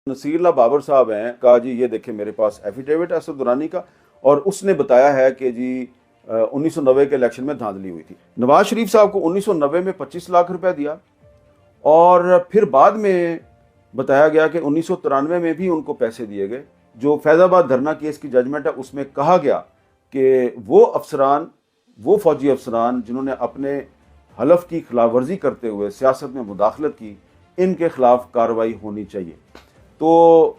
نصیر اللہ بابر صاحب ہیں، کہا جی یہ دیکھیں میرے پاس ایفیڈیوٹ ہے اسد درانی کا، اور اس نے بتایا ہے کہ جی 1990 کے الیکشن میں دھاندلی ہوئی تھی۔ نواز شریف صاحب کو 1990 میں 25 لاکھ روپے دیا، اور پھر بعد میں بتایا گیا کہ 1993 میں بھی ان کو پیسے دیے گئے۔ جو فیض آباد دھرنا کیس کی ججمنٹ ہے اس میں کہا گیا کہ وہ افسران، وہ فوجی افسران جنہوں نے اپنے حلف کی خلاف ورزی کرتے ہوئے سیاست میں مداخلت کی، ان کے خلاف کارروائی ہونی چاہیے۔ تو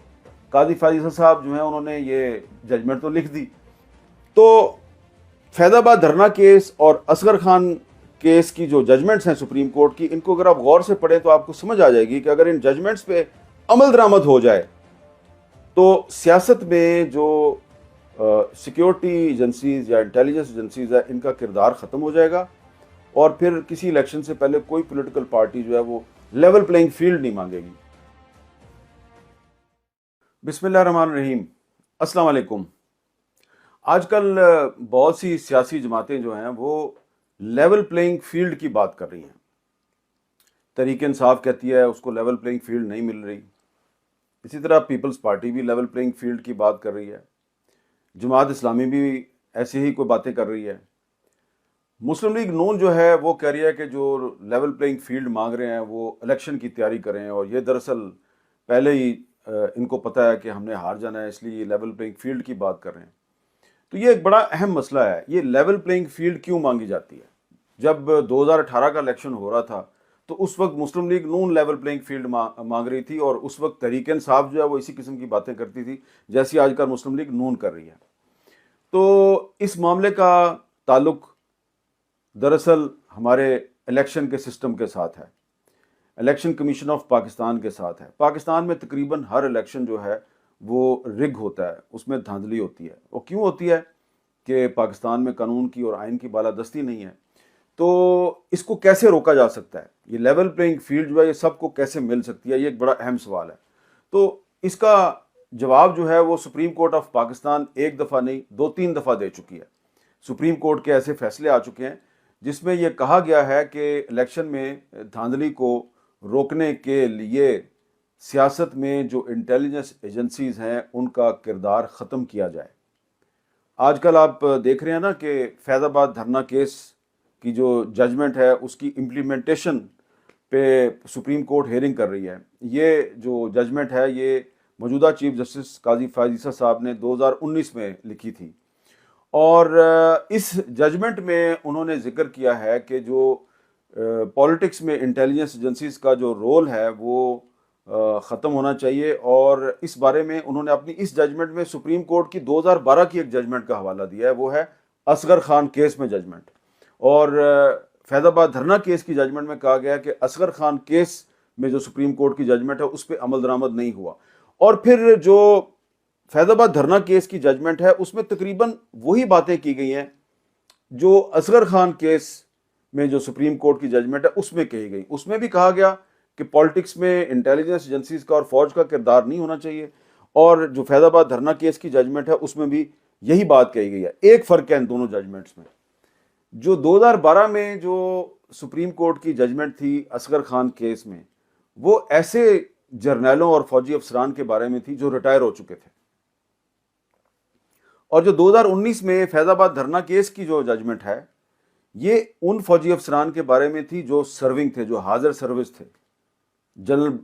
قاضی فائز صاحب جو ہیں انہوں نے یہ ججمنٹ تو لکھ دی۔ تو فیض آباد دھرنا کیس اور اصغر خان کیس کی جو ججمنٹس ہیں سپریم کورٹ کی، ان کو اگر آپ غور سے پڑھیں تو آپ کو سمجھ آ جائے گی کہ اگر ان ججمنٹس پہ عمل درآمد ہو جائے تو سیاست میں جو سیکیورٹی ایجنسیز یا انٹیلیجنس ایجنسیز ہے ان کا کردار ختم ہو جائے گا، اور پھر کسی الیکشن سے پہلے کوئی پولیٹیکل پارٹی جو ہے وہ لیول پلینگ فیلڈ نہیں مانگے گی۔ بسم اللہ الرحمن الرحیم، السلام علیکم۔ آج کل بہت سی سیاسی جماعتیں جو ہیں وہ لیول پلینگ فیلڈ کی بات کر رہی ہیں۔ تحریک انصاف کہتی ہے اس کو لیول پلینگ فیلڈ نہیں مل رہی، اسی طرح پیپلز پارٹی بھی لیول پلینگ فیلڈ کی بات کر رہی ہے، جماعت اسلامی بھی ایسی ہی کوئی باتیں کر رہی ہے۔ مسلم لیگ نون جو ہے وہ کہہ رہی ہے کہ جو لیول پلینگ فیلڈ مانگ رہے ہیں وہ الیکشن کی تیاری کریں، اور یہ دراصل پہلے ہی ان کو پتہ ہے کہ ہم نے ہار جانا ہے، اس لیے یہ لیول پلینگ فیلڈ کی بات کر رہے ہیں۔ تو یہ ایک بڑا اہم مسئلہ ہے، یہ لیول پلینگ فیلڈ کیوں مانگی جاتی ہے؟ جب 2018 کا الیکشن ہو رہا تھا تو اس وقت مسلم لیگ نون لیول پلینگ فیلڈ مانگ رہی تھی، اور اس وقت تحریک انصاف جو ہے وہ اسی قسم کی باتیں کرتی تھی جیسی آج کل مسلم لیگ نون کر رہی ہے۔ تو اس معاملے کا تعلق دراصل ہمارے الیکشن کے سسٹم کے ساتھ ہے، الیکشن کمیشن آف پاکستان کے ساتھ ہے۔ پاکستان میں تقریباً ہر الیکشن جو ہے وہ رگ ہوتا ہے، اس میں دھاندلی ہوتی ہے۔ وہ کیوں ہوتی ہے؟ کہ پاکستان میں قانون کی اور آئین کی بالادستی نہیں ہے۔ تو اس کو کیسے روکا جا سکتا ہے؟ یہ لیول پلینگ فیلڈ جو ہے یہ سب کو کیسے مل سکتی ہے؟ یہ ایک بڑا اہم سوال ہے۔ تو اس کا جواب جو ہے وہ سپریم کورٹ آف پاکستان ایک دفعہ نہیں 2-3 دفعہ دے چکی ہے۔ سپریم کورٹ کے ایسے فیصلے آ چکے ہیں جس میں یہ کہا گیا ہے کہ الیکشن میں دھاندلی کو روکنے کے لیے سیاست میں جو انٹیلیجنس ایجنسیز ہیں ان کا کردار ختم کیا جائے۔ آج کل آپ دیکھ رہے ہیں نا کہ فیض آباد دھرنا کیس کی جو ججمنٹ ہے اس کی امپلیمنٹیشن پہ سپریم کورٹ ہیئرنگ کر رہی ہے۔ یہ جو ججمنٹ ہے یہ موجودہ چیف جسٹس قاضی فائز عیسیٰ صاحب نے 2019 میں لکھی تھی، اور اس ججمنٹ میں انہوں نے ذکر کیا ہے کہ جو پولیٹکس میں انٹیلیجنس ایجنسیز کا جو رول ہے وہ ختم ہونا چاہیے، اور اس بارے میں انہوں نے اپنی اس ججمنٹ میں سپریم کورٹ کی 2012 کی ایک ججمنٹ کا حوالہ دیا ہے، وہ ہے اصغر خان کیس میں ججمنٹ۔ اور فیض آباد دھرنا کیس کی ججمنٹ میں کہا گیا کہ اصغر خان کیس میں جو سپریم کورٹ کی ججمنٹ ہے اس پہ عمل درآمد نہیں ہوا، اور پھر جو فیض آباد دھرنا کیس کی ججمنٹ ہے اس میں تقریباً وہی باتیں کی گئی ہیں جو اصغر خان کیس میں جو سپریم کورٹ کی ججمنٹ ہے اس میں کہی گئی۔ اس میں بھی کہا گیا کہ پالیٹکس میں انٹیلیجنس ایجنسیز کا اور فوج کا کردار نہیں ہونا چاہیے، اور جو فیض آباد دھرنا کیس کی ججمنٹ ہے اس میں بھی یہی بات کہی گئی ہے۔ ایک فرق ہے ان دونوں ججمنٹس میں، جو 2012 میں جو سپریم کورٹ کی ججمنٹ تھی اصغر خان کیس میں وہ ایسے جرنیلوں اور فوجی افسران کے بارے میں تھی جو ریٹائر ہو چکے تھے، اور جو 2019 میں فیض آباد دھرنا کیس کی جو ججمنٹ ہے یہ ان فوجی افسران کے بارے میں تھی جو سرونگ تھے، جو حاضر سروس تھے۔ جنرل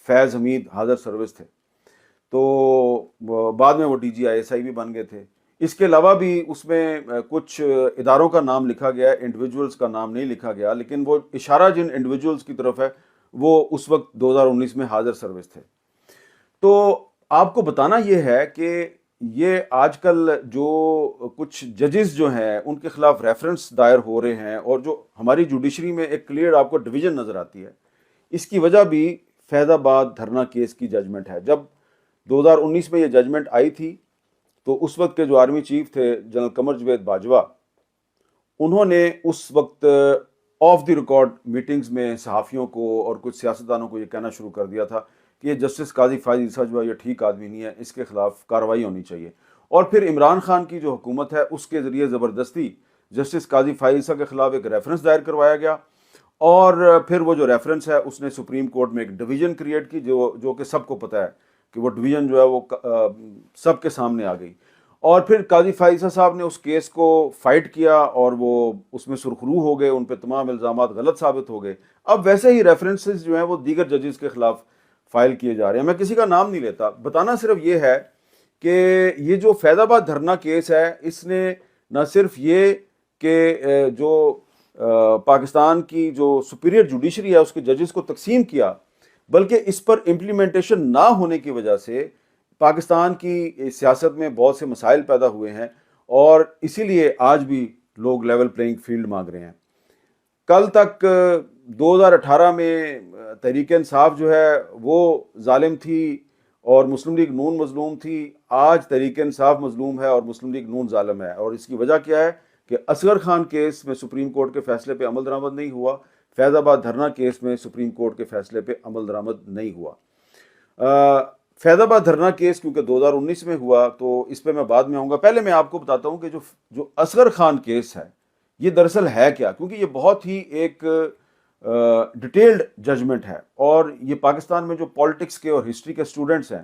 فیض حمید حاضر سروس تھے، تو بعد میں وہ ڈی جی آئی ایس آئی بھی بن گئے تھے۔ اس کے علاوہ بھی اس میں کچھ اداروں کا نام لکھا گیا ہے، انڈیویجولز کا نام نہیں لکھا گیا، لیکن وہ اشارہ جن انڈیویجولز کی طرف ہے وہ اس وقت 2019 میں حاضر سروس تھے۔ تو آپ کو بتانا یہ ہے کہ یہ آج کل جو کچھ ججز جو ہیں ان کے خلاف ریفرنس دائر ہو رہے ہیں، اور جو ہماری جوڈیشری میں ایک کلیئر آپ کو ڈویژن نظر آتی ہے، اس کی وجہ بھی فیض آباد دھرنا کیس کی ججمنٹ ہے۔ جب 2019 میں یہ ججمنٹ آئی تھی تو اس وقت کے جو آرمی چیف تھے جنرل قمر جاوید باجوہ، انہوں نے اس وقت آف دی ریکارڈ میٹنگز میں صحافیوں کو اور کچھ سیاستدانوں کو یہ کہنا شروع کر دیا تھا کہ یہ جسٹس قاضی فائز عیسیٰ جو ہے یہ ٹھیک آدمی نہیں ہے، اس کے خلاف کارروائی ہونی چاہیے۔ اور پھر عمران خان کی جو حکومت ہے اس کے ذریعے زبردستی جسٹس قاضی فائز عیسیٰ کے خلاف ایک ریفرنس دائر کروایا گیا، اور پھر وہ جو ریفرنس ہے اس نے سپریم کورٹ میں ایک ڈویژن کریٹ کی جو کہ سب کو پتہ ہے کہ وہ ڈویژن جو ہے وہ سب کے سامنے آ گئی. اور پھر قاضی فائزہ صاحب نے اس کیس کو فائٹ کیا اور وہ اس میں سرخرو ہو گئے, ان پہ تمام الزامات غلط ثابت ہو گئے. اب ویسے ہی ریفرنسز جو ہیں وہ دیگر ججز کے خلاف فائل کیے جا رہے ہیں. میں کسی کا نام نہیں لیتا, بتانا صرف یہ ہے کہ یہ جو فیض آباد دھرنا کیس ہے اس نے نہ صرف یہ کہ جو پاکستان کی جو سپیریئر جوڈیشری ہے اس کے ججز کو تقسیم کیا, بلکہ اس پر امپلیمنٹیشن نہ ہونے کی وجہ سے پاکستان کی سیاست میں بہت سے مسائل پیدا ہوئے ہیں, اور اسی لیے آج بھی لوگ لیول پلینگ فیلڈ مانگ رہے ہیں. کل تک 2018 میں تحریک انصاف جو ہے وہ ظالم تھی اور مسلم لیگ نون مظلوم تھی. آج تحریک انصاف مظلوم ہے اور مسلم لیگ نون ظالم ہے, اور اس کی وجہ کیا ہے کہ اصغر خان کیس میں سپریم کورٹ کے فیصلے پہ عمل درآمد نہیں ہوا, فیض آباد دھرنا کیس میں سپریم کورٹ کے فیصلے پہ عمل درآمد نہیں ہوا. فیض آباد دھرنا کیس کیونکہ 2019 میں ہوا تو اس پہ میں بعد میں آؤں گا. پہلے میں آپ کو بتاتا ہوں کہ جو اصغر خان کیس ہے یہ دراصل ہے کیا, کیونکہ یہ بہت ہی ایک ڈیٹیلڈ ججمنٹ ہے, اور یہ پاکستان میں جو پالیٹکس کے اور ہسٹری کے اسٹوڈنٹس ہیں,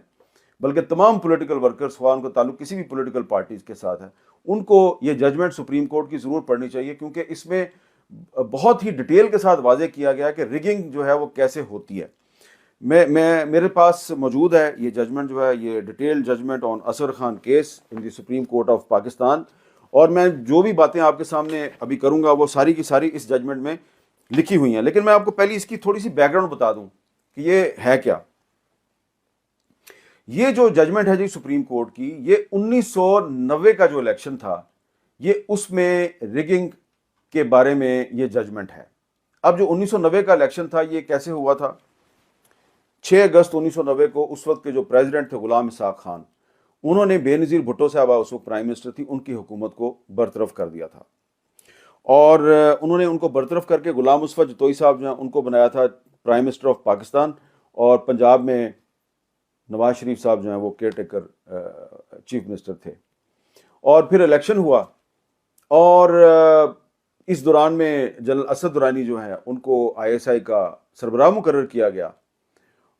بلکہ تمام پولیٹیکل ورکرز خواہ ان کا تعلق کسی بھی پولیٹیکل پارٹیز کے ساتھ ہے, ان کو یہ ججمنٹ سپریم کورٹ کی ضرور پڑھنی چاہیے, کیونکہ اس میں بہت ہی ڈیٹیل کے ساتھ واضح کیا گیا کہ ریگنگ جو ہے وہ کیسے ہوتی ہے. میرے پاس موجود ہے یہ ججمنٹ جو ہے, یہ detail judgment on Asghar Khan case in the Supreme Court of Pakistan, اور میں جو بھی باتیں آپ کے سامنے ابھی کروں گا وہ ساری کی ساری اس ججمنٹ میں لکھی ہوئی ہیں. لیکن میں آپ کو پہلی اس کی تھوڑی سی بیک گراؤنڈ بتا دوں کہ یہ ہے کیا. یہ جو ججمنٹ ہے جی سپریم کورٹ کی, یہ 1990 کا جو الیکشن تھا یہ اس میں ریگنگ کے بارے میں یہ ججمنٹ ہے. اب جو 1990 کا الیکشن تھا یہ کیسے ہوا تھا؟ 6 اگست 1990 کو اس وقت کے جو پریزیڈنٹ تھے غلام اسحاق خان, انہوں نے بے نظیر بھٹو صاحبہ اس وقت پرائم منسٹر تھی, ان کی حکومت کو برطرف کر دیا تھا, اور انہوں نے ان کو برطرف کر کے غلام مصطفیٰ جتوئی صاحب جو ہیں ان کو بنایا تھا پرائم منسٹر آف پاکستان, اور پنجاب میں نواز شریف صاحب جو ہیں وہ کیئر ٹیکر چیف منسٹر تھے. اور پھر الیکشن ہوا, اور اس دوران میں جنرل اسد درانی جو ہیں ان کو ISI کا سربراہ مقرر کیا گیا,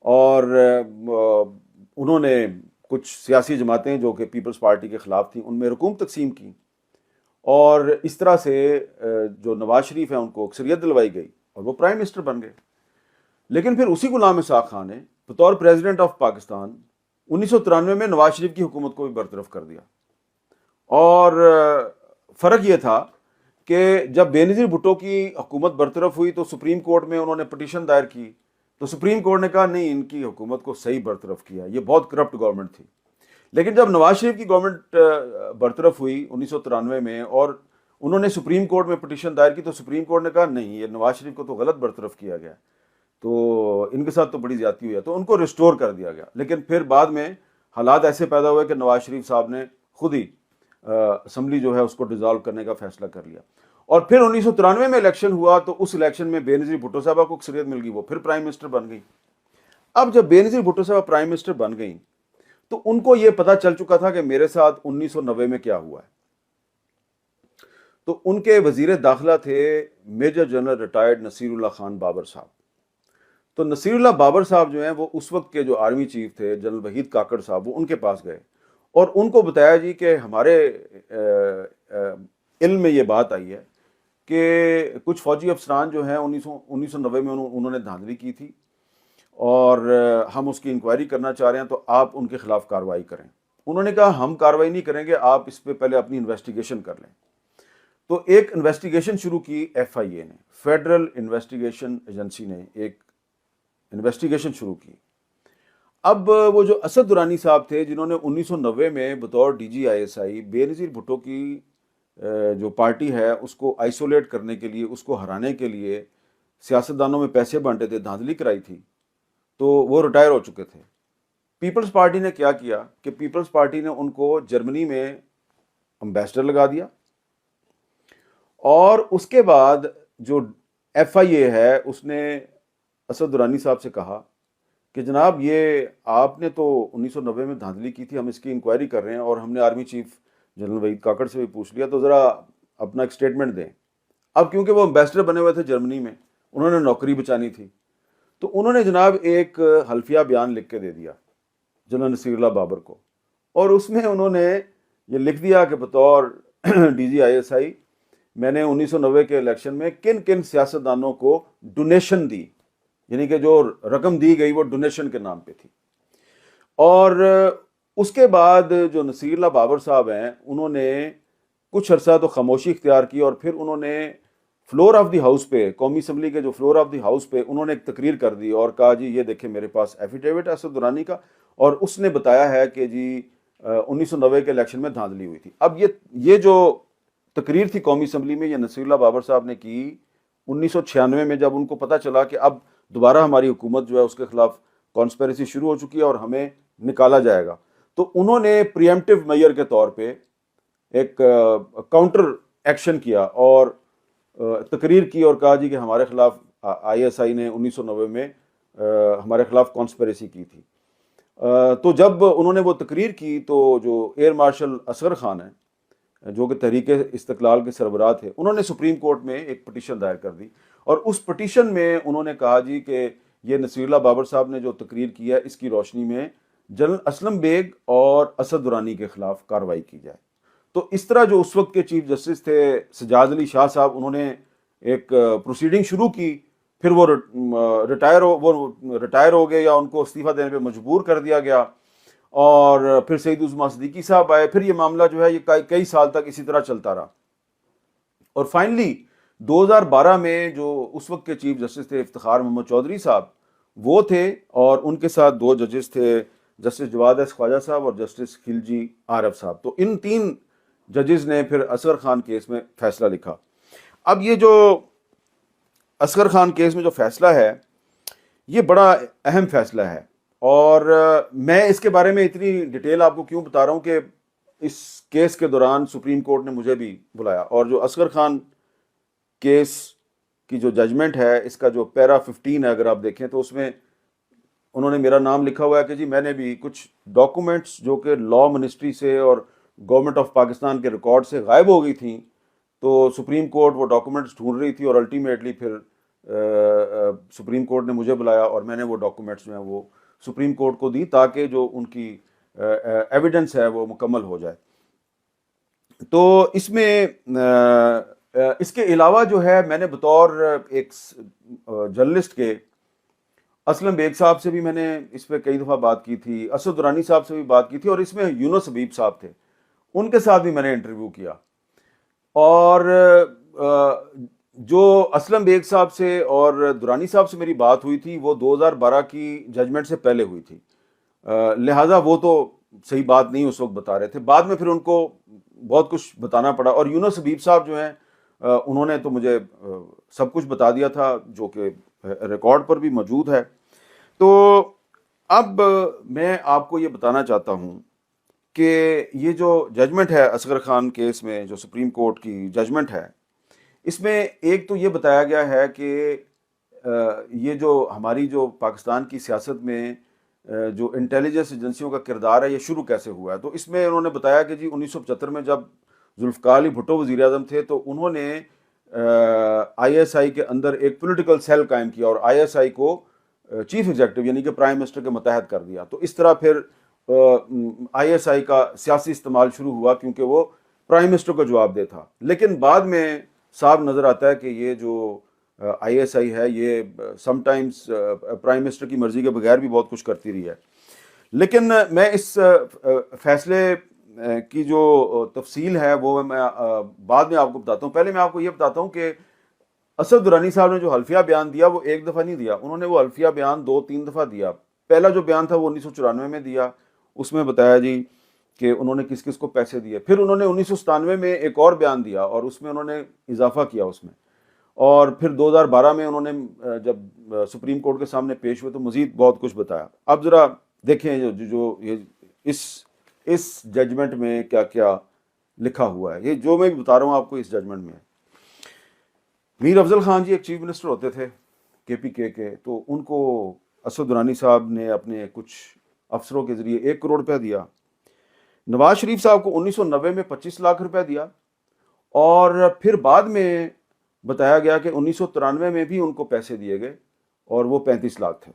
اور انہوں نے کچھ سیاسی جماعتیں جو کہ پیپلز پارٹی کے خلاف تھیں ان میں رقوم تقسیم کی, اور اس طرح سے جو نواز شریف ہیں ان کو اکثریت دلوائی گئی اور وہ پرائم منسٹر بن گئے. لیکن پھر اسی غلام اسحاق خان نے بطور پریزیڈنٹ آف پاکستان 1993 میں نواز شریف کی حکومت کو بھی برطرف کر دیا. اور فرق یہ تھا کہ جب بے نظیر بھٹو کی حکومت برطرف ہوئی تو سپریم کورٹ میں انہوں نے پٹیشن دائر کی, تو سپریم کورٹ نے کہا نہیں, ان کی حکومت کو صحیح برطرف کیا, یہ بہت کرپٹ گورنمنٹ تھی. لیکن جب نواز شریف کی گورنمنٹ برطرف ہوئی 1993 میں اور انہوں نے سپریم کورٹ میں پٹیشن دائر کی, تو سپریم کورٹ نے کہا نہیں, یہ نواز شریف کو تو غلط برطرف کیا گیا, تو ان کے ساتھ تو بڑی زیادتی ہوئی ہے, تو ان کو ریسٹور کر دیا گیا. لیکن پھر بعد میں حالات ایسے پیدا ہوئے کہ نواز شریف صاحب نے خود ہی اسمبلی جو ہے اس کو ڈیزالو کرنے کا فیصلہ کر لیا. اور پھر 1993 میں الیکشن ہوا تو اس الیکشن میں بے نظیر بھٹو صاحبہ کو اکثریت مل گئی, وہ پھر پرائم منسٹر بن گئی. اب جب بے نظیر بھٹو صاحبہ پرائم منسٹر بن گئی تو ان کو یہ پتا چل چکا تھا کہ میرے ساتھ 1990 میں کیا ہوا ہے. تو ان کے وزیر داخلہ تھے میجر جنرل ریٹائرڈ نصیر اللہ خان بابر صاحب. تو نصیر اللہ بابر صاحب جو ہیں وہ اس وقت کے جو آرمی چیف تھے جنرل وحید کاکڑ صاحب, وہ ان کے پاس گئے اور ان کو بتایا جی کہ ہمارے علم میں یہ بات آئی ہے کہ کچھ فوجی افسران جو ہیں 1990 میں انہوں نے دھاندلی کی تھی, اور ہم اس کی انکوائری کرنا چاہ رہے ہیں, تو آپ ان کے خلاف کارروائی کریں. انہوں نے کہا ہم کارروائی نہیں کریں گے, آپ اس پہ پہلے اپنی انویسٹیگیشن کر لیں. تو ایک انویسٹیگیشن شروع کی FIA نے, فیڈرل انویسٹیگیشن ایجنسی نے ایک انویسٹیگیشن شروع کی. اب وہ جو اسد درانی صاحب تھے جنہوں نے 1990 میں بطور DG ISI بے نظیر بھٹو کی جو پارٹی ہے اس کو آئسولیٹ کرنے کے لیے, اس کو ہرانے کے لیے سیاستدانوں میں پیسے بانٹے تھے, دھاندلی کرائی تھی, تو وہ ریٹائر ہو چکے تھے. پیپلز پارٹی نے کیا کیا کہ پیپلز پارٹی نے ان کو جرمنی میں امبیسڈر لگا دیا, اور اس کے بعد جو FIA ہے اس نے اسد درانی صاحب سے کہا کہ جناب یہ آپ نے تو 1990 میں دھاندلی کی تھی, ہم اس کی انکوائری کر رہے ہیں, اور ہم نے army chief general Waheed Kakar سے بھی پوچھ لیا, تو ذرا اپنا ایک سٹیٹمنٹ دیں. اب کیونکہ وہ امبیسڈر بنے ہوئے تھے جرمنی میں انہوں نے نوکری بچانی تھی، تو انہوں نے جناب ایک حلفیہ بیان لکھ کے دے دیا جنرل نصیر اللہ بابر کو، اور اس میں انہوں نے یہ لکھ دیا کہ بطور ڈی جی آئی ایس آئی میں نے 1990 کے الیکشن میں کن کن سیاستدانوں کو ڈونیشن دی، یعنی کہ جو رقم دی گئی وہ ڈونیشن کے نام پہ تھی۔ اور اس کے بعد جو نصیر اللہ بابر صاحب ہیں انہوں نے کچھ عرصہ تو خاموشی اختیار کی، اور پھر انہوں نے فلور آف دی ہاؤس پہ، قومی اسمبلی کے جو فلور آف دی ہاؤس پہ انہوں نے ایک تقریر کر دی اور کہا جی یہ دیکھیں میرے پاس ایفیڈیوٹ ہے اسد درانی کا، اور اس نے بتایا ہے کہ جی 1990 کے الیکشن میں دھاندلی ہوئی تھی۔ اب یہ جو تقریر تھی قومی اسمبلی میں، یہ نصیر اللہ بابر صاحب نے کی 1996 میں، جب ان کو پتہ چلا کہ اب دوبارہ ہماری حکومت جو ہے اس کے خلاف کانسپیریسی شروع ہو چکی ہے اور ہمیں نکالا جائے گا، تو انہوں نے پریمپٹیو میئر کے طور پہ ایک کاؤنٹر ایکشن کیا اور تقریر کی اور کہا جی کہ ہمارے خلاف آئی ایس آئی نے 1990 میں ہمارے خلاف کانسپیریسی کی تھی۔ تو جب انہوں نے وہ تقریر کی تو جو ایئر مارشل اصغر خان ہیں جو کہ تحریک استقلال کے سربراہ تھے، انہوں نے سپریم کورٹ میں ایک پٹیشن دائر کر دی، اور اس پٹیشن میں انہوں نے کہا جی کہ یہ نصیر اللہ بابر صاحب نے جو تقریر کی ہے اس کی روشنی میں جنرل اسلم بیگ اور اسد درانی کے خلاف کارروائی کی جائے۔ تو اس طرح جو اس وقت کے چیف جسٹس تھے سجاد علی شاہ صاحب، انہوں نے ایک پروسیڈنگ شروع کی، پھر وہ ریٹائر ہو گئے یا ان کو استعفیٰ دینے پہ مجبور کر دیا گیا، اور پھر سعید عظمیٰ صدیقی صاحب آئے، پھر یہ معاملہ جو ہے یہ کئی سال تک اسی طرح چلتا رہا، اور فائنلی 2012 میں جو اس وقت کے چیف جسٹس تھے افتخار محمد چودھری صاحب وہ تھے، اور ان کے ساتھ دو ججز تھے جسٹس جواد ایس خواجہ صاحب اور جسٹس خلجی عارف صاحب، تو ان تین ججز نے پھر اصغر خان کیس میں فیصلہ لکھا۔ اب یہ جو اصغر خان کیس میں جو فیصلہ ہے یہ بڑا اہم فیصلہ ہے، اور میں اس کے بارے میں اتنی ڈیٹیل آپ کو کیوں بتا رہا ہوں کہ اس کیس کے دوران سپریم کورٹ نے مجھے بھی بلایا، اور جو اصغر خان کیس کی جو ججمنٹ ہے اس کا جو پیرا 15 ہے اگر آپ دیکھیں تو اس میں انہوں نے میرا نام لکھا ہوا ہے کہ جی میں نے بھی کچھ ڈاکومنٹس جو کہ لا منسٹری سے اور گورنمنٹ آف پاکستان کے ریکارڈ سے غائب ہو گئی تھیں، تو سپریم کورٹ وہ ڈاکومنٹس ڈھونڈ رہی تھی، اور الٹیمیٹلی پھر سپریم کورٹ نے مجھے بلایا اور میں نے وہ ڈاکومنٹس جو ہیں وہ سپریم کورٹ کو دی تاکہ جو ان کی ایویڈنس ہے وہ مکمل ہو جائے۔ تو اس میں اس کے علاوہ جو ہے میں نے بطور ایک جرنلسٹ کے اسلم بیگ صاحب سے بھی میں نے اس پہ کئی دفعہ بات کی تھی، اسد درانی صاحب سے بھی بات کی تھی، اور اس میں یونس حبیب صاحب تھے ان کے ساتھ بھی میں نے انٹرویو کیا، اور جو اسلم بیگ صاحب سے اور درانی صاحب سے میری بات ہوئی تھی وہ 2012 کی ججمنٹ سے پہلے ہوئی تھی، لہٰذا وہ تو صحیح بات نہیں اس وقت بتا رہے تھے، بعد میں پھر ان کو بہت کچھ بتانا پڑا، اور یونس حبیب صاحب جو ہیں انہوں نے تو مجھے سب کچھ بتا دیا تھا جو کہ ریکارڈ پر بھی موجود ہے۔ تو اب میں آپ کو یہ بتانا چاہتا ہوں کہ یہ جو ججمنٹ ہے اصغر خان کیس میں جو سپریم کورٹ کی ججمنٹ ہے، اس میں ایک تو یہ بتایا گیا ہے کہ یہ جو ہماری جو پاکستان کی سیاست میں جو انٹیلیجنس ایجنسیوں کا کردار ہے یہ شروع کیسے ہوا ہے، تو اس میں انہوں نے بتایا کہ جی 1975 میں جب ذوالفقار علی بھٹو وزیر اعظم تھے تو انہوں نے آئی ایس آئی کے اندر ایک پولیٹیکل سیل قائم کیا اور آئی ایس آئی کو چیف ایگزیکٹو یعنی کہ پرائم منسٹر کے متحد کر دیا، تو اس طرح پھر آئی ایس آئی کا سیاسی استعمال شروع ہوا کیونکہ وہ پرائم منسٹر کو جواب دہ تھا، لیکن بعد میں صاحب نظر آتا ہے کہ یہ جو آئی ایس آئی ہے یہ سم ٹائمز پرائم منسٹر کی مرضی کے بغیر بھی بہت کچھ کرتی رہی ہے۔ لیکن میں اس فیصلے کی جو تفصیل ہے وہ میں بعد میں آپ کو بتاتا ہوں، پہلے میں آپ کو یہ بتاتا ہوں کہ اسد درانی صاحب نے جو حلفیہ بیان دیا وہ ایک دفعہ نہیں دیا، انہوں نے وہ حلفیہ بیان 2-3 دفعہ دیا۔ پہلا جو بیان تھا وہ 1994 میں دیا، اس میں بتایا جی کہ انہوں نے کس کس کو پیسے دیے، پھر انہوں نے 1997 میں ایک اور بیان دیا اور اس میں انہوں نے اضافہ کیا اس میں، اور پھر 2012 میں انہوں نے جب سپریم کورٹ کے سامنے پیش ہوئے تو مزید بہت کچھ بتایا۔ اب ذرا دیکھیں جو اس ججمنٹ میں کیا کیا لکھا ہوا ہے، یہ جو میں بھی بتا رہا ہوں آپ کو اس ججمنٹ میں۔ میر افضل خان جی ایک چیف منسٹر ہوتے تھے کے پی کے، تو ان کو اسد درانی صاحب نے اپنے کچھ افسروں کے ذریعے 1 کروڑ روپیہ دیا، نواز شریف صاحب کو 1990 میں 25 لاکھ روپے دیا، اور پھر بعد میں بتایا گیا کہ 1993 میں بھی ان کو پیسے دیے گئے اور وہ 35 لاکھ تھے۔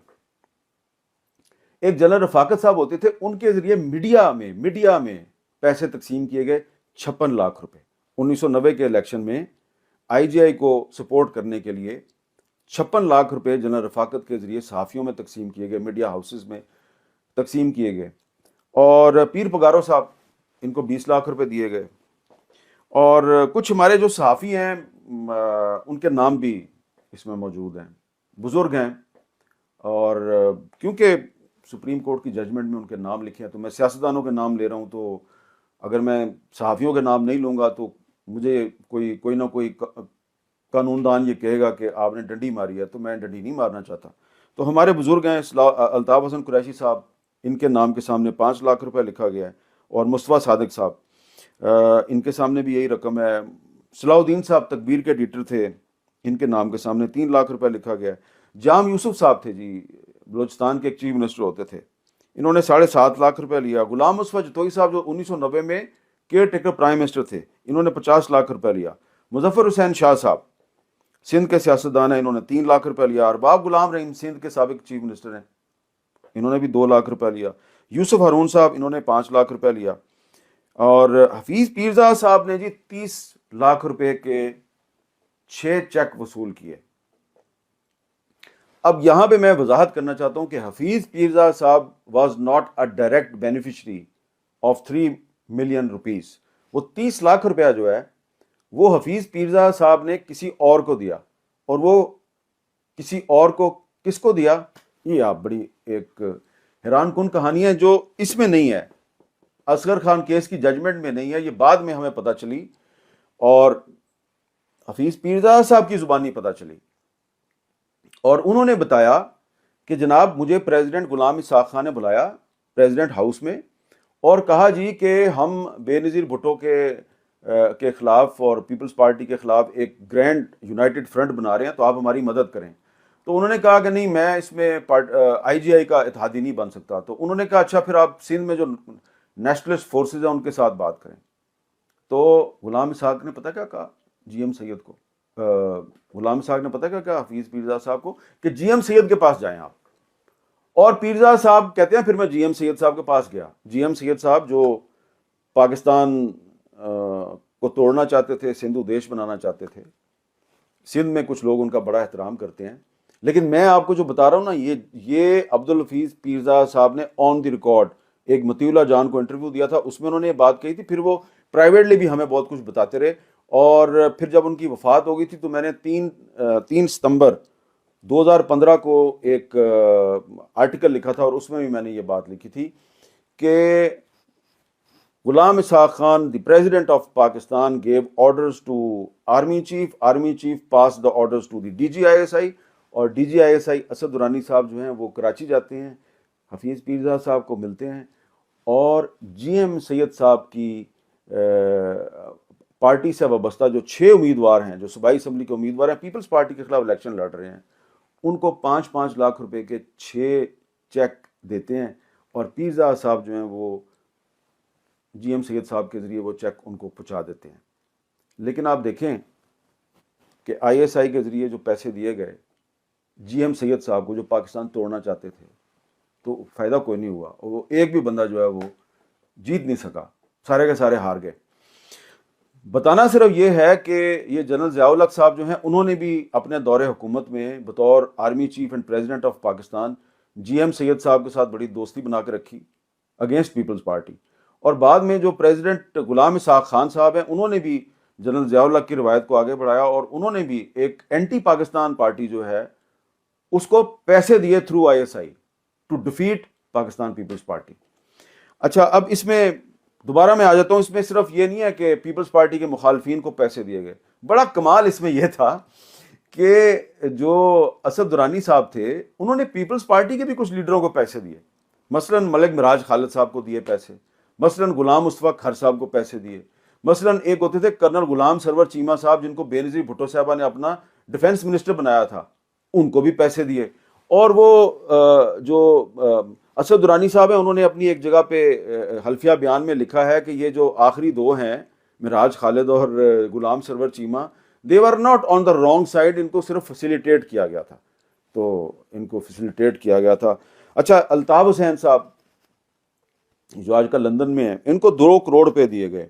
ایک جنرل رفاقت صاحب ہوتے تھے، ان کے ذریعے میڈیا میں پیسے تقسیم کیے گئے 56 لاکھ روپے۔ 1990 کے الیکشن میں آئی جی آئی کو سپورٹ کرنے کے لیے 56 لاکھ روپے جنرل رفاقت کے ذریعے صحافیوں میں تقسیم کیے گئے، میڈیا ہاؤسز میں تقسیم کیے گئے۔ اور پیر پگارو صاحب، ان کو 20 لاکھ روپے دیے گئے۔ اور کچھ ہمارے جو صحافی ہیں ان کے نام بھی اس میں موجود ہیں، بزرگ ہیں، اور کیونکہ سپریم کورٹ کی ججمنٹ میں ان کے نام لکھے ہیں تو میں سیاستدانوں کے نام لے رہا ہوں، تو اگر میں صحافیوں کے نام نہیں لوں گا تو مجھے کوئی نہ کوئی قانون دان یہ کہے گا کہ آپ نے ڈنڈی ماری ہے، تو میں ڈنڈی نہیں مارنا چاہتا۔ تو ہمارے بزرگ ہیں الطاف حسن قریشی صاحب، ان کے نام کے سامنے 5 لاکھ روپے لکھا گیا ہے، اور مصطفیٰ صادق صاحب، ان کے سامنے بھی یہی رقم ہے۔ صلاح الدین صاحب تکبیر کے ایڈیٹر تھے، ان کے نام کے سامنے 3 لاکھ روپے لکھا گیا ہے۔ جام یوسف صاحب تھے جی، بلوچستان کے ایک چیف منسٹر ہوتے تھے، انہوں نے 7.5 لاکھ روپے لیا۔ غلام مصطفیٰ جتوئی صاحب جو 1990 میں کیئر ٹیکر پرائم منسٹر تھے، انہوں نے 50 لاکھ روپے لیا۔ مظفر حسین شاہ صاحب سندھ کے سیاستدان ہیں، انہوں نے 3 لاکھ روپے لیا۔ ارباب غلام رحیم سندھ کے سابق چیف منسٹر ہیں، انہوں نے بھی 2 لاکھ روپے لیا۔ یوسف ہارون صاحب، انہوں نے 5 لاکھ روپے لیا۔ اور حفیظ پیرزا صاحب نے جی 30 لاکھ روپے کے 6 چیک وصول کیے۔ اب یہاں پہ میں وضاحت کرنا چاہتا ہوں کہ حفیظ پیرزا صاحب was not a direct beneficiary of 3 million rupees. وہ 30 لاکھ روپیہ جو ہے وہ حفیظ پیرزا صاحب نے کسی اور کو دیا، اور وہ کسی اور کو کس کو دیا، یہ آپ بڑی ایک حیران کن کہانی ہے جو اس میں نہیں ہے، اصغر خان کیس کی ججمنٹ میں نہیں ہے، یہ بعد میں ہمیں پتہ چلی اور حفیظ پیرزا صاحب کی زبانی پتہ چلی، اور انہوں نے بتایا کہ جناب مجھے پریزیڈنٹ غلام اسحاق خان نے بلایا پریزیڈنٹ ہاؤس میں اور کہا جی کہ ہم بے نظیر بھٹو کے خلاف اور پیپلز پارٹی کے خلاف ایک گرینڈ یونائٹڈ فرنٹ بنا رہے ہیں، تو آپ ہماری مدد کریں۔ تو انہوں نے کہا کہ نہیں، میں اس میں آئی جی آئی کا اتحادی نہیں بن سکتا۔ تو انہوں نے کہا اچھا پھر آپ سندھ میں جو نیشنلسٹ فورسز ہیں ان کے ساتھ بات کریں۔ تو غلام اسحاق نے پتہ کیا کہا جی ایم سید کو، غلام اسحاق نے پتہ کیا کہا حفیظ پیرزا صاحب کو کہ جی ایم سید کے پاس جائیں آپ۔ اور پیرزا صاحب کہتے ہیں پھر میں جی ایم سید صاحب کے پاس گیا۔ جی ایم سید صاحب جو پاکستان کو توڑنا چاہتے تھے، سندھ دیش بنانا چاہتے تھے، سندھ میں کچھ لوگ ان کا بڑا احترام کرتے ہیں، لیکن میں آپ کو جو بتا رہا ہوں نا، یہ عبدالحفیظ پیرزا صاحب نے آن دی ریکارڈ ایک مطیع اللہ جان کو انٹرویو دیا تھا، اس میں انہوں نے یہ بات کہی تھی، پھر وہ پرائیویٹلی بھی ہمیں بہت کچھ بتاتے رہے، اور پھر جب ان کی وفات ہو گئی تھی تو میں نے 3 ستمبر 2015 کو ایک آرٹیکل لکھا تھا، اور اس میں بھی میں نے یہ بات لکھی تھی کہ Ghulam Ishaq Khan the President of Pakistan gave orders to army chief pass the orders to the D G I S I, اور D G I S I Asad Durrani صاحب جو ہیں وہ کراچی جاتے ہیں، حفیظ پیرزا صاحب کو ملتے ہیں، اور جی ایم سید صاحب کی پارٹی سے وابستہ جو 6 امیدوار ہیں، جو صوبائی اسمبلی کے امیدوار ہیں، پیپلز پارٹی کے خلاف الیکشن لڑ رہے ہیں، ان کو 5-5 لاکھ روپے کے 6 چیک دیتے ہیں، اور پیرزا صاحب جو ہیں وہ جی ایم سید صاحب کے ذریعے وہ چیک ان کو پہنچا دیتے ہیں۔ لیکن آپ دیکھیں کہ آئی ایس آئی کے ذریعے جو پیسے دیے گئے جی ایم سید صاحب کو جو پاکستان توڑنا چاہتے تھے، تو فائدہ کوئی نہیں ہوا، وہ ایک بھی بندہ جو ہے وہ جیت نہیں سکا، سارے کے سارے ہار گئے۔ بتانا صرف یہ ہے کہ یہ جنرل ضیاء الحق صاحب جو ہیں انہوں نے بھی اپنے دور حکومت میں بطور army chief and President of Pakistan G M Syed صاحب کے ساتھ بڑی دوستی بنا کے رکھی اگینسٹ پیپلز پارٹی، اور بعد میں جو پریزیڈنٹ غلام اسحاق خان صاحب ہیں انہوں نے بھی جنرل ضیاء الحق کی روایت کو آگے بڑھایا، اور انہوں نے بھی ایک اینٹی پاکستان پارٹی جو ہے اس کو پیسے دیے through I S I to defeat Pakistan Peoples Party. اچھا، اب اس میں دوبارہ میں آ جاتا ہوں، اس میں صرف یہ نہیں ہے کہ پیپلز پارٹی کے مخالفین کو پیسے دیے گئے، بڑا کمال اس میں یہ تھا کہ جو اسد درانی صاحب تھے انہوں نے پیپلز پارٹی کے بھی کچھ لیڈروں کو پیسے دیے، مثلا ملک مراج خالد صاحب کو دیے پیسے، مثلا غلام مصطفیٰ کھر صاحب کو پیسے دیے، مثلا ایک ہوتے تھے کرنل غلام سرور چیمہ صاحب جن کو بے نظیر بھٹو صاحبہ نے اپنا ڈیفنس منسٹر بنایا تھا، ان کو بھی پیسے دیے۔ اور وہ جو اسد درانی صاحب ہیں انہوں نے اپنی ایک جگہ پہ حلفیہ بیان میں لکھا ہے کہ یہ جو آخری 2 ہیں مراج خالد اور Ghulam Sarwar Cheema, they were not on the wrong side, ان کو صرف فیسیلیٹیٹ کیا گیا تھا، تو ان کو فیسیلیٹیٹ کیا گیا تھا. اچھا، الطاف حسین صاحب جو آج کل لندن میں ہیں، ان کو 2 کروڑ روپے دیے گئے.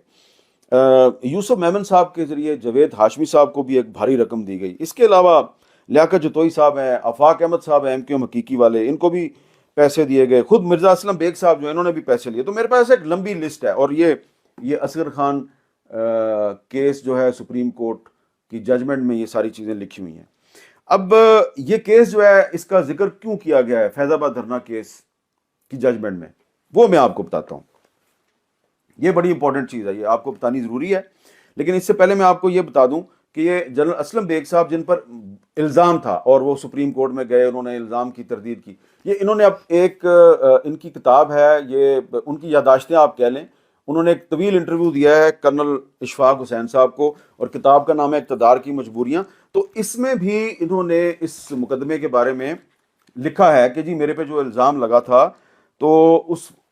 یوسف میمن صاحب کے ذریعے جاوید ہاشمی صاحب کو بھی ایک بھاری رقم دی گئی. اس کے علاوہ لیاقت جتوئی صاحب ہیں، آفاق احمد صاحب ہیں MQM حقیقی والے، ان کو بھی پیسے دیے گئے. خود مرزا اسلم بیگ صاحب جو ہیں، انہوں نے بھی پیسے لیے. تو میرے پاس ایک لمبی لسٹ ہے، اور یہ اصغر خان کیس جو ہے سپریم کورٹ کی ججمنٹ میں یہ ساری چیزیں لکھی ہوئی ہیں. اب یہ کیس جو ہے، اس کا ذکر کیوں کیا گیا ہے فیض آباد دھرنا کیس کی ججمنٹ میں، وہ میں آپ کو بتاتا ہوں. یہ بڑی امپورٹنٹ چیز ہے، یہ آپ کو بتانی ضروری ہے. لیکن اس سے پہلے میں آپ کو یہ بتا دوں کہ یہ جنرل اسلم بیگ صاحب جن پر الزام تھا اور وہ سپریم کورٹ میں گئے، انہوں نے الزام کی تردید کی. یہ انہوں نے اب ایک ان کی کتاب ہے، یہ ان کی یادداشتیں آپ کہہ لیں. انہوں نے ایک طویل انٹرویو دیا ہے کرنل اشفاق حسین صاحب کو، اور کتاب کا نام ہے اقتدار کی مجبوریاں. تو اس میں بھی انہوں نے اس مقدمے کے بارے میں لکھا ہے کہ جی میرے پہ جو الزام لگا تھا، تو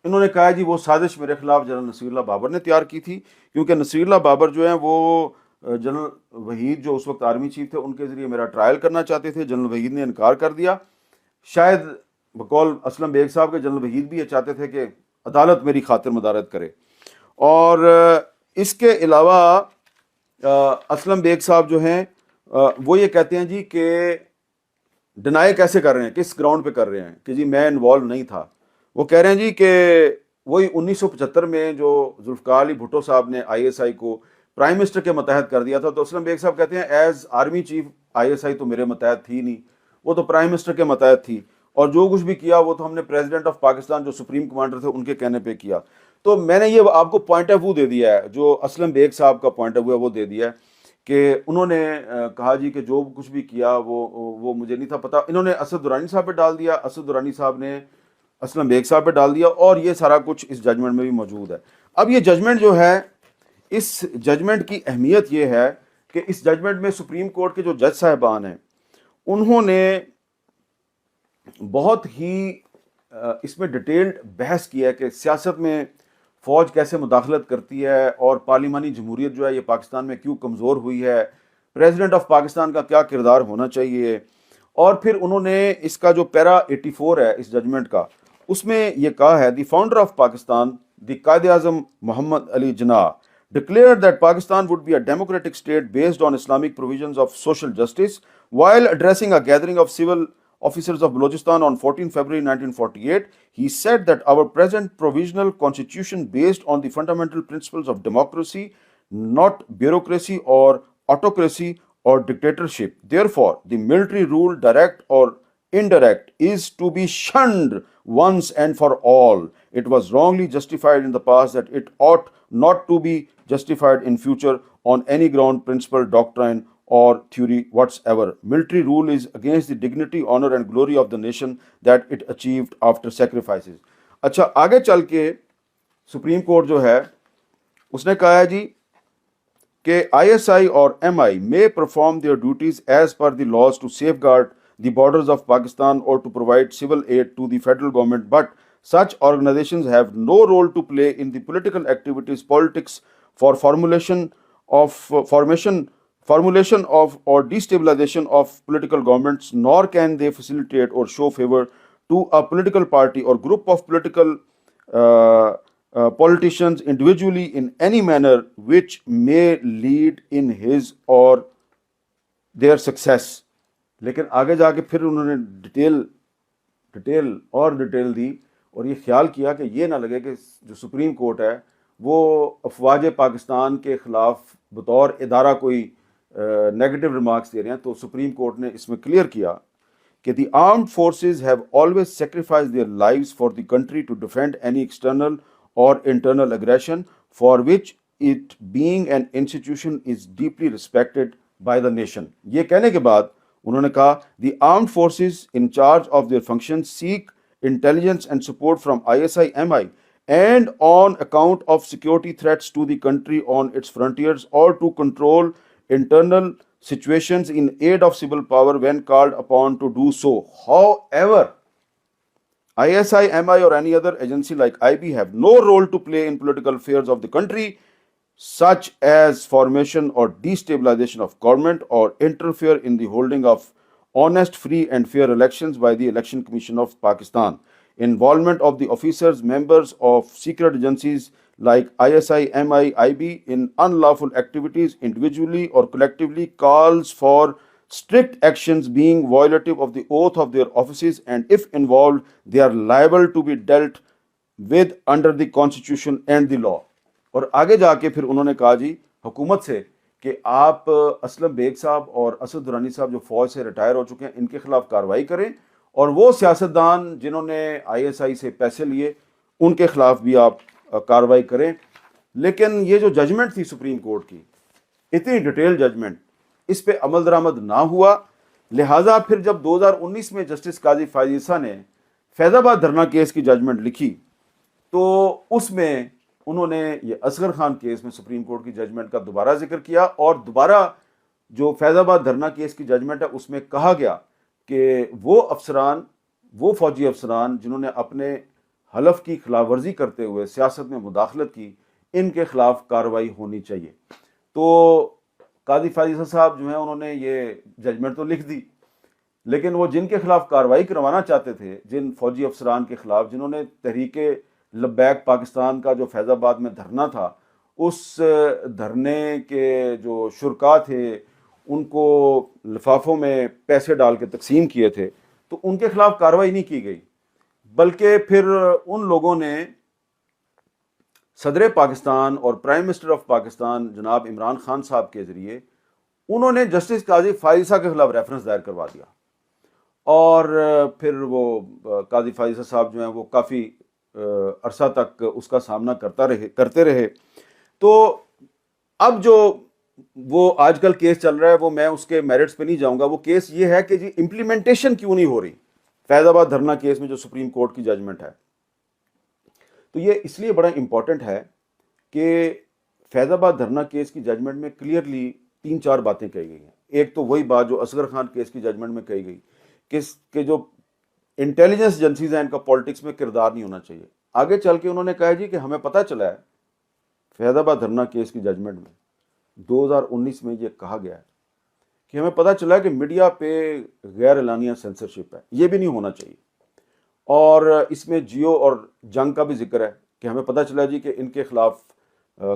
انہوں نے کہا جی وہ سازش میرے خلاف جنرل نصیر اللہ بابر نے تیار کی تھی، کیونکہ نصیر اللہ بابر جو ہیں وہ جنرل وحید جو اس وقت آرمی چیف تھے، ان کے ذریعے میرا ٹرائل کرنا چاہتے تھے. جنرل وحید نے انکار کر دیا. شاید بقول اسلم بیگ صاحب کے جنرل وحید بھی یہ چاہتے تھے کہ عدالت میری خاطر مدارت کرے. اور اس کے علاوہ اسلم بیگ صاحب جو ہیں وہ یہ کہتے ہیں جی کہ ڈینائی کیسے کر رہے ہیں، کس گراؤنڈ پہ کر رہے ہیں کہ جی میں انوالو نہیں تھا. وہ کہہ رہے ہیں جی کہ وہی 1975 میں جو ذوالفقار علی بھٹو صاحب نے ISI کو پرائم منسٹر کے متحد کر دیا تھا. تو اسلم بیگ صاحب کہتے ہیں ایز آرمی چیف ISI تو میرے متحد تھی نہیں، وہ تو پرائم منسٹر کے متحد تھی، اور جو کچھ بھی کیا وہ تو ہم نے پریزیڈنٹ آف پاکستان جو سپریم کمانڈر تھے ان کے کہنے پہ کیا. تو میں نے یہ آپ کو پوائنٹ آف ویو دے دیا ہے، جو اسلم بیگ صاحب کا پوائنٹ آف ویو ہے وہ دے دیا ہے کہ انہوں نے کہا جی کہ جو کچھ بھی کیا وہ مجھے نہیں تھا پتہ. انہوں نے اسد درانی صاحب پہ ڈال دیا، اسد درانی صاحب نے اسلم بیگ صاحب پہ ڈال دیا، اور یہ سارا کچھ اس ججمنٹ میں بھی موجود ہے. اب یہ ججمنٹ جو ہے، اس ججمنٹ کی اہمیت یہ ہے کہ اس ججمنٹ میں سپریم کورٹ کے جو جج صاحبان ہیں انہوں نے بہت ہی اس میں ڈیٹیلڈ بحث کیا ہے کہ سیاست میں فوج کیسے مداخلت کرتی ہے، اور پارلیمانی جمہوریت جو ہے یہ پاکستان میں کیوں کمزور ہوئی ہے، پریزیڈنٹ آف پاکستان کا کیا کردار ہونا چاہیے. اور پھر انہوں نے اس کا جو پیرا 84 ہے اس ججمنٹ کا، اس میں یہ کہا ہے دی founder of Pakistan the Quaid Azam Muhammad Ali Jinnah declared that Pakistan would be a democratic state based on Islamic provisions of social justice. While addressing a gathering of civil officers of Balochistan on 14 February 1948, he said that our present provisional constitution based on the fundamental principles of democracy, not bureaucracy or autocracy or dictatorship. Therefore, the military rule, direct or indirect, is to be shunned once and for all. It was wrongly justified in the past that it ought not to be justified in future on any ground, principle, doctrine or theory whatsoever. Military rule is against the dignity, honor and glory of the nation that it achieved after sacrifices. اچھا، آگے چل کے supreme court جو ہے اس نے کہا ہے جی کہ ISI اور MI may perform their duties as per the laws to safeguard the borders of Pakistan or to provide civil aid to the federal government, but such organizations have no role to play in the political activities, politics for formulation of or destabilization of political governments, nor can they facilitate or show favor to a political party or group of political politicians individually in any manner which may lead in his or their success. لیکن آگے جا کے پھر انہوں نے detail دی، اور یہ خیال کیا کہ یہ نہ لگے کہ جو سپریم کورٹ ہے وہ افواج پاکستان کے خلاف بطور ادارہ کوئی نیگیٹو ریمارکس دے رہے ہیں. تو سپریم کورٹ نے اس میں کلیئر کیا کہ the armed forces have always sacrifice their lives for the country to defend any external اور internal aggression for which it being an institution is deeply respected by the nation. یہ کہنے کے بعد انہوں نے کہا the armed forces in charge of their function seek intelligence and support from ISI MI and on account of security threats to the country on its frontiers, or to control internal situations in aid of civil power when called upon to do so. However, ISI MI or any other agency like IB have no role to play in political affairs of the country, such as formation or destabilization of government or interfere in the holding of honest, free and fair elections by the Election Commission of Pakistan. Involvement of the officers, members of secret agencies like ISI, MI, IB in unlawful activities individually or collectively calls for strict actions being violative of the oath of their offices, and if involved, they are liable to be dealt with under the constitution and the law. اور آگے جا کے پھر انہوں نے کہا جی حکومت سے کہ آپ اسلم بیگ صاحب اور اسد درانی صاحب جو فوج سے ریٹائر ہو چکے ہیں ان کے خلاف کارروائی کریں، اور وہ سیاستدان جنہوں نے آئی ایس آئی سے پیسے لیے ان کے خلاف بھی آپ کارروائی کریں. لیکن یہ جو ججمنٹ تھی سپریم کورٹ کی، اتنی ڈیٹیل ججمنٹ، اس پہ عمل درآمد نہ ہوا. لہٰذا پھر جب 2019 میں جسٹس قاضی فائز عیسیٰ نے فیض آباد دھرنا کیس کی ججمنٹ لکھی تو اس میں انہوں نے یہ اصغر خان کیس میں سپریم کورٹ کی ججمنٹ کا دوبارہ ذکر کیا، اور دوبارہ جو فیض آباد دھرنا کیس کی ججمنٹ ہے اس میں کہا گیا کہ وہ افسران، وہ فوجی افسران جنہوں نے اپنے حلف کی خلاف ورزی کرتے ہوئے سیاست میں مداخلت کی، ان کے خلاف کارروائی ہونی چاہیے. تو قاضی فائز صاحب جو ہیں انہوں نے یہ ججمنٹ تو لکھ دی، لیکن وہ جن کے خلاف کارروائی کروانا چاہتے تھے، جن فوجی افسران کے خلاف جنہوں نے تحریک لبیک پاکستان کا جو فیض آباد میں دھرنا تھا، اس دھرنے کے جو شرکا تھے ان کو لفافوں میں پیسے ڈال کے تقسیم کیے تھے، تو ان کے خلاف کارروائی نہیں کی گئی، بلکہ پھر ان لوگوں نے صدر پاکستان اور پرائم منسٹر آف پاکستان جناب عمران خان صاحب کے ذریعے انہوں نے جسٹس قاضی فائز عیسیٰ کے خلاف ریفرنس دائر کروا دیا، اور پھر وہ قاضی فائز عیسیٰ صاحب جو ہیں وہ کافی عرصہ تک اس کا سامنا کرتے رہے. تو اب جو وہ آج کل کیس چل رہا ہے، وہ میں اس کے میرٹس پہ نہیں جاؤں گا. وہ کیس یہ ہے کہ جی امپلیمنٹیشن کیوں نہیں ہو رہی فیض آباد دھرنا کیس میں جو سپریم کورٹ کی ججمنٹ ہے. تو یہ اس لیے بڑا امپورٹنٹ ہے کہ فیض آباد دھرنا کیس کی ججمنٹ میں کلیئرلی 3-4 باتیں کہی گئی ہیں. ایک تو وہی بات جو اصغر خان کیس کی ججمنٹ میں کہی گئی کہ جو انٹیلیجنس ایجنسیز ہیں ان کا پالیٹکس میں کردار نہیں ہونا چاہیے. آگے چل کے انہوں نے کہا جی کہ ہمیں پتہ چلا ہے فیض آباد دھرنا کیس کی ججمنٹ میں 2019 میں یہ کہا گیا ہے کہ ہمیں پتہ چلا ہے کہ میڈیا پہ غیر اعلانیہ سینسرشپ ہے، یہ بھی نہیں ہونا چاہیے. اور اس میں جیو اور جنگ کا بھی ذکر ہے کہ ہمیں پتہ چلا جی کہ ان کے خلاف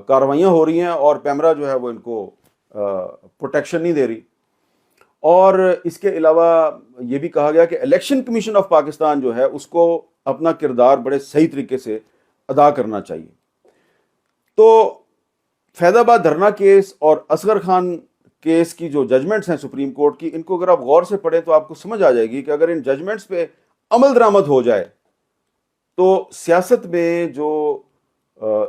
کارروائیاں ہو رہی ہیں اور پیمرا جو ہے وہ ان کو پروٹیکشن نہیں دے رہی. اور اس کے علاوہ یہ بھی کہا گیا کہ الیکشن کمیشن آف پاکستان جو ہے اس کو اپنا کردار بڑے صحیح طریقے سے ادا کرنا چاہیے. تو فیض آباد دھرنا کیس اور اصغر خان کیس کی جو ججمنٹس ہیں سپریم کورٹ کی، ان کو اگر آپ غور سے پڑھیں تو آپ کو سمجھ آ جائے گی کہ اگر ان ججمنٹس پہ عمل درآمد ہو جائے تو سیاست میں جو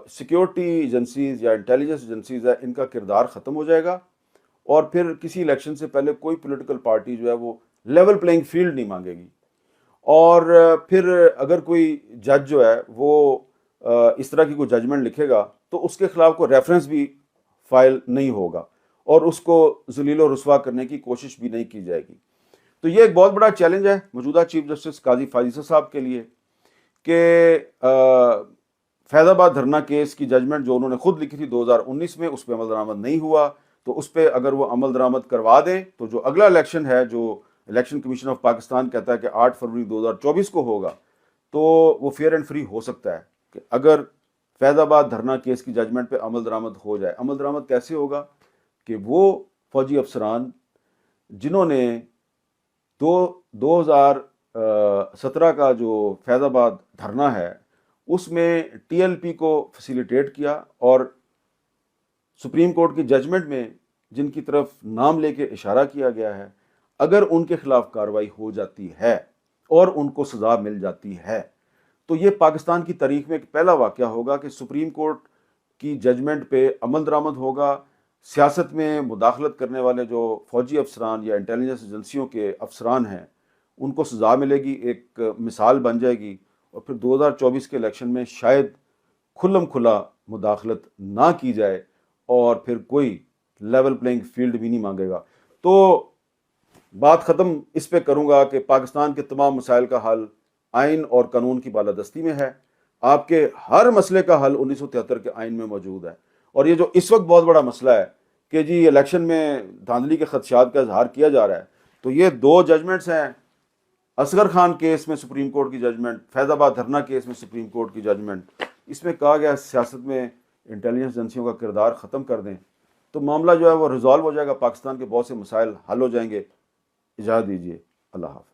سیکیورٹی ایجنسیز یا انٹیلیجنس ایجنسیز ہے ان کا کردار ختم ہو جائے گا، اور پھر کسی الیکشن سے پہلے کوئی پولیٹیکل پارٹی جو ہے وہ لیول پلینگ فیلڈ نہیں مانگے گی. اور پھر اگر کوئی جج جو ہے وہ اس طرح کی کوئی ججمنٹ لکھے گا تو اس کے خلاف کوئی ریفرنس بھی فائل نہیں ہوگا اور اس کو ذلیل و رسوا کرنے کی کوشش بھی نہیں کی جائے گی. تو یہ ایک بہت بڑا چیلنج ہے موجودہ چیف جسٹس قاضی فائز عیسیٰ صاحب کے لیے کہ فیض آباد دھرنا کیس کی ججمنٹ جو انہوں نے خود لکھی تھی 2019 میں، اس پہ عمل درآمد نہیں ہوا، تو اس پہ اگر وہ عمل درآمد کروا دیں تو جو اگلا الیکشن ہے جو الیکشن کمیشن آف پاکستان کہتا ہے کہ 8 فروری 2024 کو ہوگا، تو وہ فیئر اینڈ فری ہو سکتا ہے کہ اگر فیض آباد دھرنا کیس کی ججمنٹ پہ عمل درآمد ہو جائے. عمل درآمد کیسے ہوگا کہ وہ فوجی افسران جنہوں نے 2017 کا جو فیض آباد دھرنا ہے اس میں ٹی ایل پی کو فیسیلیٹیٹ کیا، اور سپریم کورٹ کی ججمنٹ میں جن کی طرف نام لے کے اشارہ کیا گیا ہے، اگر ان کے خلاف کارروائی ہو جاتی ہے اور ان کو سزا مل جاتی ہے تو یہ پاکستان کی تاریخ میں ایک پہلا واقعہ ہوگا کہ سپریم کورٹ کی ججمنٹ پہ عمل درآمد ہوگا. سیاست میں مداخلت کرنے والے جو فوجی افسران یا انٹیلیجنس ایجنسیوں کے افسران ہیں ان کو سزا ملے گی، ایک مثال بن جائے گی، اور پھر 2024 کے الیکشن میں شاید کھلم کھلا مداخلت نہ کی جائے اور پھر کوئی لیول پلینگ فیلڈ بھی نہیں مانگے گا. تو بات ختم اس پہ کروں گا کہ پاکستان کے تمام مسائل کا حل آئین اور قانون کی بالادستی میں ہے. آپ کے ہر مسئلے کا حل 1973 کے آئین میں موجود ہے، اور یہ جو اس وقت بہت بڑا مسئلہ ہے کہ جی الیکشن میں دھاندلی کے خدشات کا اظہار کیا جا رہا ہے، تو یہ دو ججمنٹس ہیں، اصغر خان کیس میں سپریم کورٹ کی ججمنٹ، فیض آباد دھرنا کیس میں سپریم کورٹ کی ججمنٹ، اس میں کہا گیا سیاست میں انٹیلیجنس ایجنسیوں کا کردار ختم کر دیں تو معاملہ جو ہے وہ ریزالو ہو جائے گا، پاکستان کے بہت سے مسائل حل ہو جائیں گے۔ اجازت دیجیے، اللہ حافظ۔